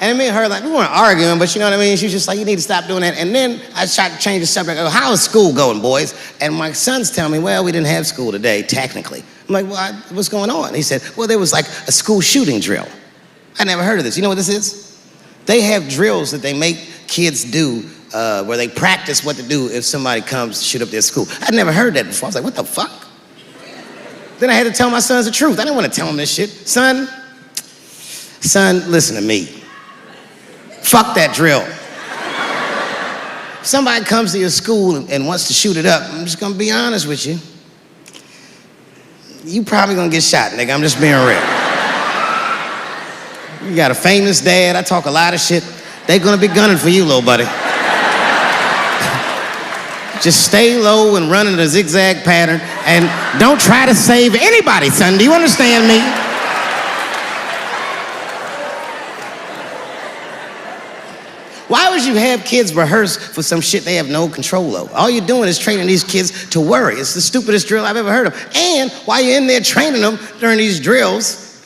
And me and her, like, we weren't arguing, but you know what I mean? She was just like, you need to stop doing that. And then I tried to change the subject. I go, how is school going, boys? And my sons tell me, well, we didn't have school today, technically. I'm like, well, what's going on? He said, well, there was like a school shooting drill. I never heard of this. You know what this is? They have drills that they make kids do where they practice what to do if somebody comes to shoot up their school. I'd never heard that before. I was like, what the fuck? Then I had to tell my sons the truth. I didn't want to tell them this shit. Son, listen to me. Fuck that drill. If somebody comes to your school and wants to shoot it up, I'm just gonna be honest with you. You probably gonna get shot, nigga. I'm just being real. You got a famous dad. I talk a lot of shit. They gonna be gunning for you, little buddy. Just stay low and run in a zigzag pattern and don't try to save anybody, son. Do you understand me? Why would you have kids rehearse for some shit they have no control over? All you're doing is training these kids to worry. It's the stupidest drill I've ever heard of. And while you're in there training them during these drills,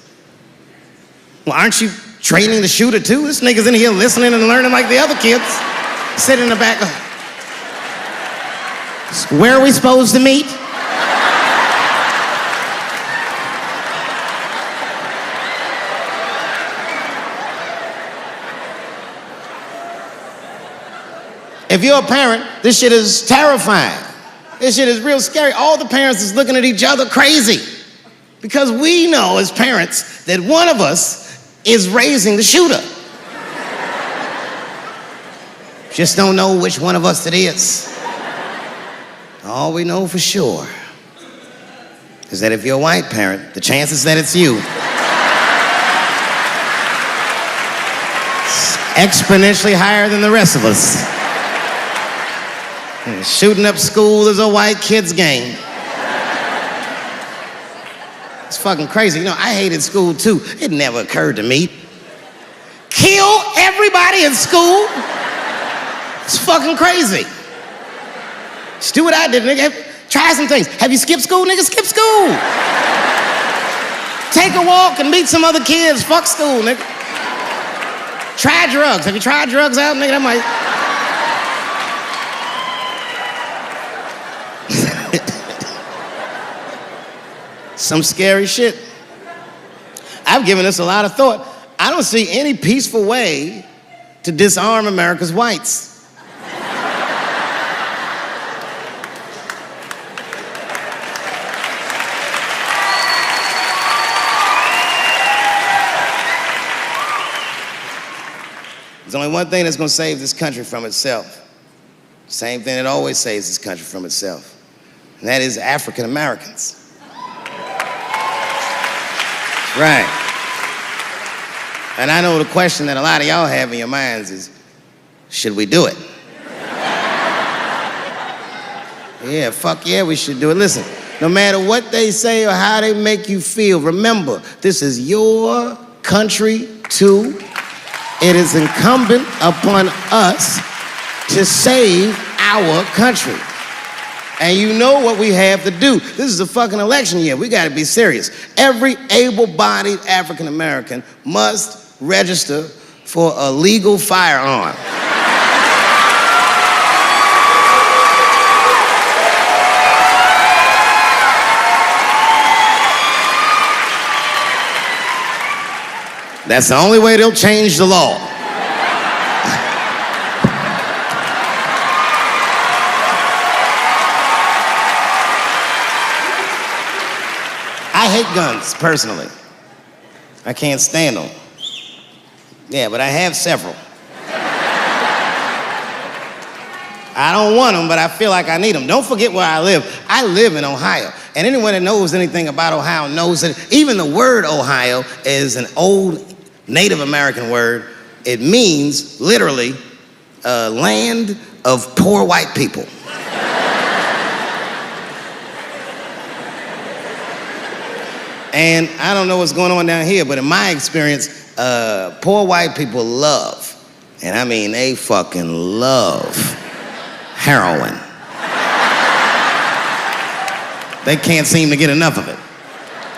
well, aren't you training the shooter too? This nigga's in here listening and learning like the other kids. Sit in the back. Where are we supposed to meet? If you're a parent, this shit is terrifying. This shit is real scary. All the parents is looking at each other crazy because we know as parents that one of us is raising the shooter. Just don't know which one of us it is. All we know for sure is that if you're a white parent, the chances that it's you is exponentially higher than the rest of us. Shooting up school is a white kid's game. It's fucking crazy. You know, I hated school too. It never occurred to me. Kill everybody in school? It's fucking crazy. Just do what I did, nigga. Try some things. Have you skipped school, nigga? Skip school. Take a walk and meet some other kids. Fuck school, nigga. Try drugs. Have you tried drugs out, nigga? That might... Some scary shit. I've given this a lot of thought. I don't see any peaceful way to disarm America's whites. There's only one thing that's gonna save this country from itself. Same thing that always saves this country from itself. And that is African Americans. Right. And I know the question that a lot of y'all have in your minds is, should we do it? Yeah, fuck yeah, we should do it. Listen, no matter what they say or how they make you feel, remember, this is your country too. It is incumbent upon us to save our country. And you know what we have to do. This is a fucking election year. We gotta be serious. Every able-bodied African American must register for a legal firearm. That's the only way they'll change the law. I hate guns, personally. I can't stand them. Yeah, but I have several. I don't want them, but I feel like I need them. Don't forget where I live. I live in Ohio. And anyone that knows anything about Ohio knows that even the word Ohio is an old Native American word. It means, literally, a land of poor white people. And I don't know what's going on down here, but in my experience, poor white people love, and I mean they fucking love, heroin. They can't seem to get enough of it.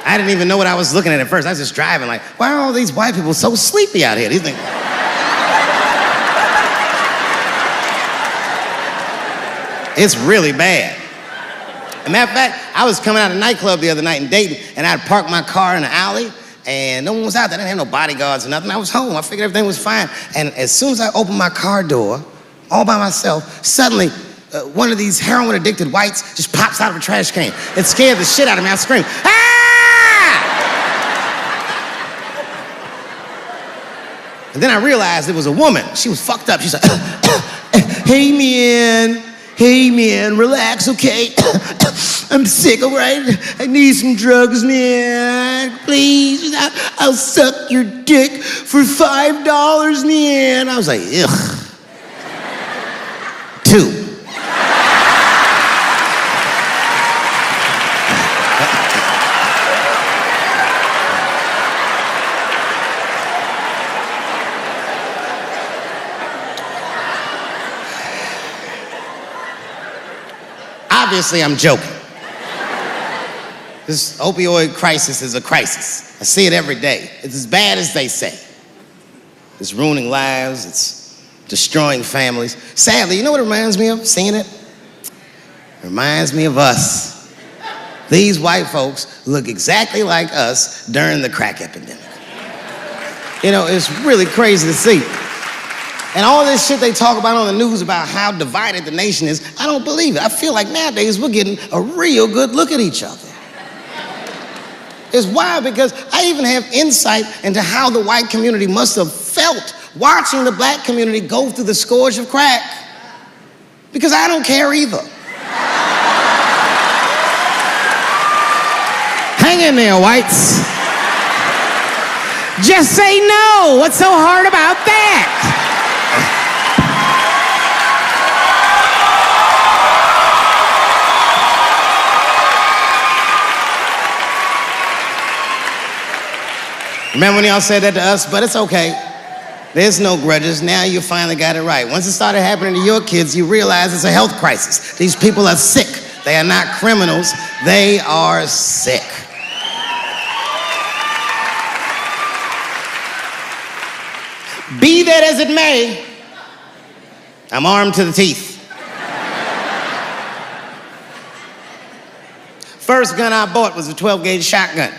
I didn't even know what I was looking at first. I was just driving like, why are all these white people so sleepy out here? These things. It's really bad. As a matter of fact, I was coming out of a nightclub the other night in Dayton, and I'd parked my car in the alley, and no one was out there. I didn't have no bodyguards or nothing. I was home. I figured everything was fine. And as soon as I opened my car door, all by myself, suddenly one of these heroin-addicted whites just pops out of a trash can. It scared the shit out of me. I screamed, "Ah!" And then I realized it was a woman. She was fucked up. She's like, "Hey, man, relax, okay? I'm sick, all right? I need some drugs, man. Please, I'll suck your dick for $5, man." I was like, ugh. 2. Obviously, I'm joking. This opioid crisis is a crisis. I see it every day. It's as bad as they say. It's ruining lives. It's destroying families. Sadly, you know what it reminds me of, seeing it? It reminds me of us. These white folks look exactly like us during the crack epidemic. You know, it's really crazy to see. And all this shit they talk about on the news about how divided the nation is, I don't believe it. I feel like nowadays we're getting a real good look at each other. It's wild because I even have insight into how the white community must have felt watching the black community go through the scourge of crack. Because I don't care either. Hang in there, whites. Just say no. What's so hard about that? Remember when y'all said that to us? But it's okay. There's no grudges. Now you finally got it right. Once it started happening to your kids, you realize it's a health crisis. These people are sick. They are not criminals. They are sick. Be that as it may, I'm armed to the teeth. First gun I bought was a 12-gauge shotgun.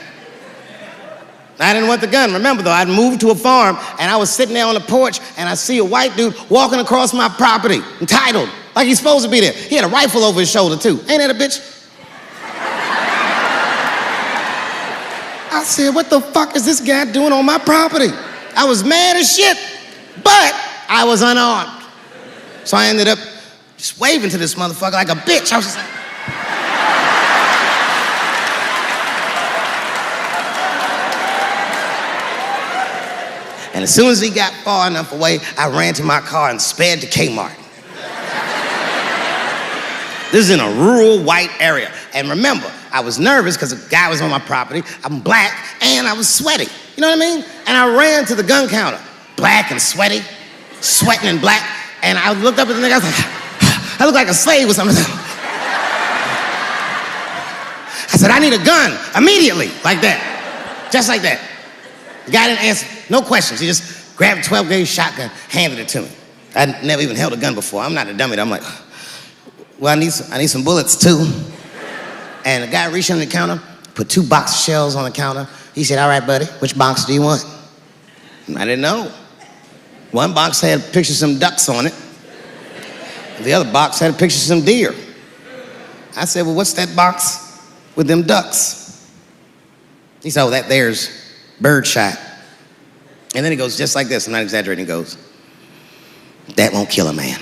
I didn't want the gun. Remember, though, I'd moved to a farm, and I was sitting there on the porch, and I see a white dude walking across my property, entitled, like he's supposed to be there. He had a rifle over his shoulder, too. Ain't that a bitch? I said, what the fuck is this guy doing on my property? I was mad as shit, but I was unarmed. So I ended up just waving to this motherfucker like a bitch. I was just like... And as soon as he got far enough away, I ran to my car and sped to Kmart. This is in a rural white area. And remember, I was nervous because a guy was on my property. I'm black and I was sweaty. You know what I mean? And I ran to the gun counter, black and sweaty, sweating and black. And I looked up at the nigga, I was like, I look like a slave or something. I said, I need a gun immediately, like that, just like that. The guy didn't answer, no questions. He just grabbed a 12-gauge shotgun, handed it to me. I'd never even held a gun before. I'm not a dummy. I'm like, well, I need some bullets too. And the guy reached under the counter, put 2 box of shells on the counter. He said, all right, buddy, which box do you want? And I didn't know. One box had a picture of some ducks on it. The other box had a picture of some deer. I said, well, what's that box with them ducks? He said, oh, that there's birdshot. And then he goes just like this, I'm not exaggerating, he goes, that won't kill a man.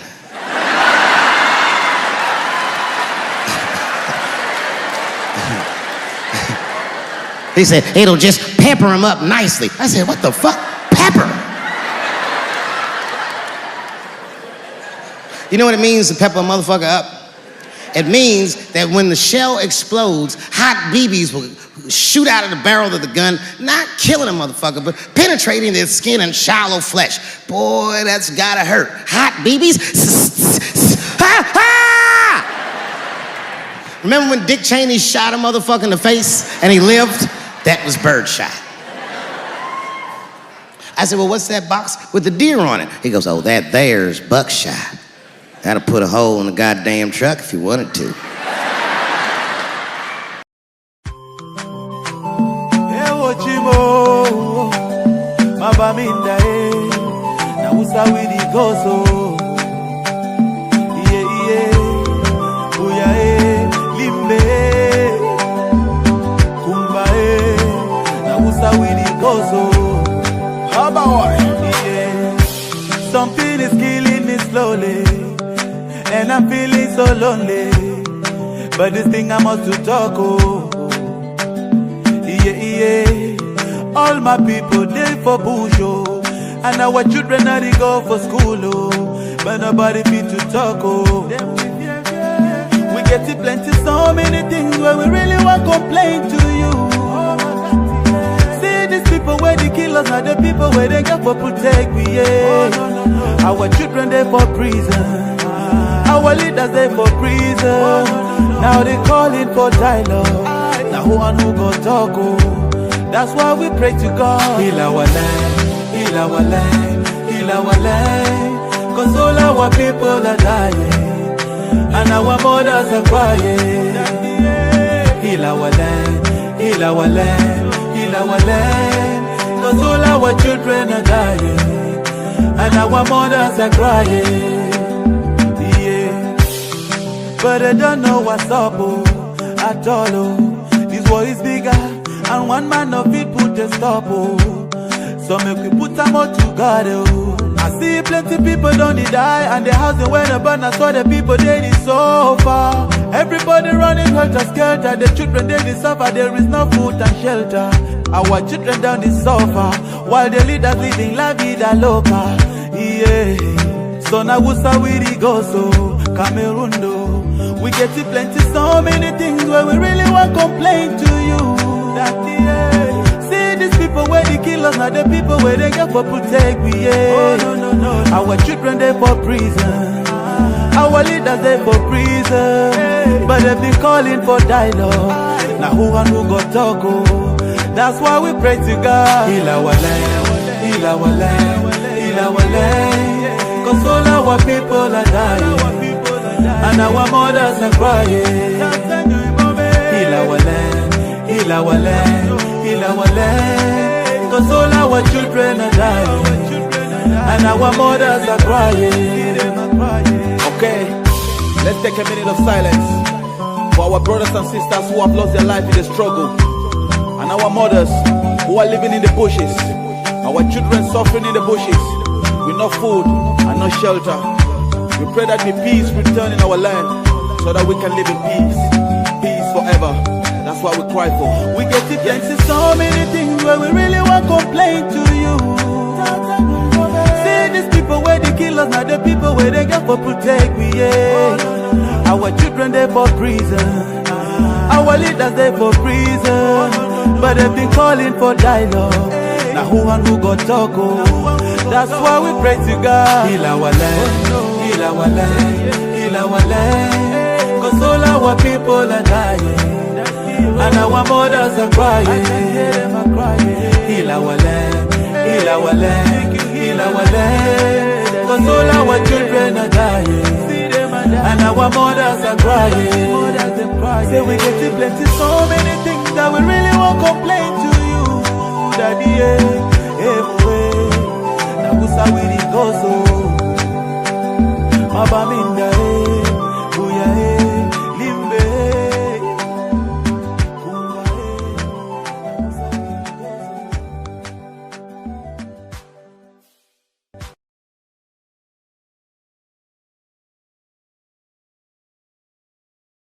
He said, it'll just pepper him up nicely. I said, what the fuck? Pepper? You know what it means to pepper a motherfucker up? It means that when the shell explodes, hot BBs will shoot out of the barrel of the gun, not killing a motherfucker, but penetrating their skin and shallow flesh. Boy, that's gotta hurt. Hot BBs? Ha, ha! Remember when Dick Cheney shot a motherfucker in the face and he lived? That was birdshot. I said, well, what's that box with the deer on it? He goes, oh, that there's buckshot. Had to put a hole in the goddamn truck if you wanted to. Something is killing me slowly, and I'm feeling so lonely. But this thing I must to talk, oh. All my people, they for bush, oh. And our children are they go for school, oh. But nobody fit to talk, oh. We get it plenty, so many things where we really want to complain to you. See these people where they kill us, not the people where they get for protect we, yeah. Our children they for prison, our leaders they for prison. Now they calling for dialogue. Now who and who go talk, oh. That's why we pray to God. Heal our land, heal our land, heal our land. Cause all our people are dying, and our mothers are crying. Heal our land, heal our land, heal our land. Cause all our children are dying, and our mothers are crying. Yeah. But I don't know what's up, oh, at all, oh. This war is bigger, and one man of it put a stop, oh. So make we put them all together, oh. I see plenty people don't die, and the house they went burn. I saw the people they so far. Everybody running helter skelter. The children they suffer. There is no food and shelter. Our children down the suffer, while the leaders living la vida loca. Yeah. So now we start with the go so Cameroon do. We get it plenty, so many things where we really want to complain to you. That see these people where they kill us, not the people where they get for protect we, yeah. Oh, no. Our children they for prison, our leaders they for prison. But they be calling for dialogue. Now who and who go talk, oh. That's why we pray to God. Heal our land, heal our land, heal our land. Cause all our people are dying, and our mothers are crying. Heal our land, heal our land, heal our land. Cause all our children are dying, and our mothers are crying. Okay, let's take a minute of silence for our brothers and sisters who have lost their life in the struggle, and our mothers who are living in the bushes, our children suffering in the bushes with no food and no shelter. We pray that the peace return in our land, so that we can live in peace, peace forever. That's what we cry for. We get it plenty, so many things where we really want to complain to you. See these people where they kill us, not the people where they get for protect we, yeah. Our children they for prison, our leaders they for prison. But they've been calling for dialogue. Now who and who go talk, oh. That's why we pray to God. Heal our land, heal our land, heal our land. Cause all our people are dying, and our mothers are crying. Heal our land, heal our land, heal our land. Cause all our children are dying, and our mothers are crying. Say we get it plenty, so many things that we really want to complain to you. Daddy, everywhere. Now we go so.